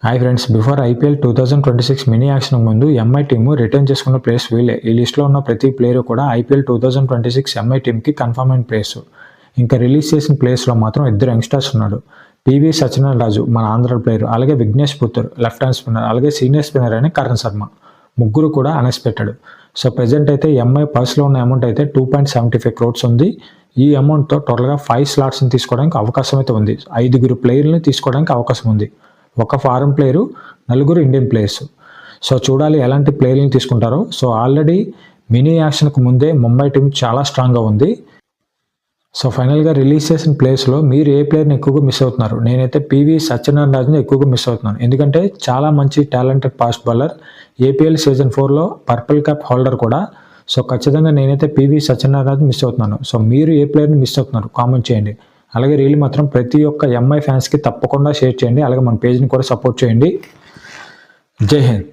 Hi friends, before IPL 2026 mini action ముందు MI team return చేసుకున్న place వీళ్ళే. ఈ లిస్ట్లో ఉన్న ప్రతి ప్లేయర్ కూడా ఐపీఎల్ 2026 ఎంఐ టీంకి కన్ఫర్మ్ అయిన ప్లేస్. ఇంకా రిలీజ్ చేసిన ప్లేస్లో మాత్రం ఇద్దరు యంగ్స్టర్స్ ఉన్నాడు. పివి సత్యనారాయణ మన ఆంధ్ర ప్లేయర్, అలాగే Vignesh Puttur left hand spinner, అలాగే సీనియర్ స్పిన్నర్ అయిన కరణ్ శర్మ. ముగ్గురు కూడా అన్ఎక్స్పెక్టెడ్. సో ప్రెజెంట్ అయితే ఎంఐ పర్స్లో ఉన్న అమౌంట్ అయితే 2.75 crores ఉంది. ఈ అమౌంట్తో టోటల్గా 5 స్లాట్స్ని తీసుకోవడానికి అవకాశం అయితే ఉంది. 5 ప్లేయర్ని తీసుకోవడానికి అవకాశం ఉంది. ఒక foreign player, 4 Indian players. So చూడాలి ఎలాంటి ప్లేయర్ని తీసుకుంటారో. సో ఆల్రెడీ మినీ యాక్షన్కు ముందే ముంబై టీం చాలా స్ట్రాంగ్గా ఉంది. సో ఫైనల్గా రిలీజ్ చేసిన ప్లేస్లో మీరు ఏ ప్లేయర్ని ఎక్కువగా మిస్ అవుతున్నారు? నేనైతే పివి సత్యనారాయణని ఎక్కువగా మిస్ అవుతున్నాను. ఎందుకంటే చాలా మంచి talented fast bowler, APL season 4లో పర్పుల్ క్యాప్ హోల్డర్ కూడా. సో ఖచ్చితంగా నేనైతే పివి సత్యనారాయణ మిస్ అవుతున్నాను. సో మీరు ఏ ప్లేయర్ని మిస్ అవుతున్నారు కామెంట్ చేయండి. అలాగే రీల్ మాత్రం ప్రతి ఒక్క ఎంఐ ఫ్యాన్స్కి తప్పకుండా షేర్ చేయండి. అలాగే మన పేజ్ని కూడా సపోర్ట్ చేయండి. జై హింద్.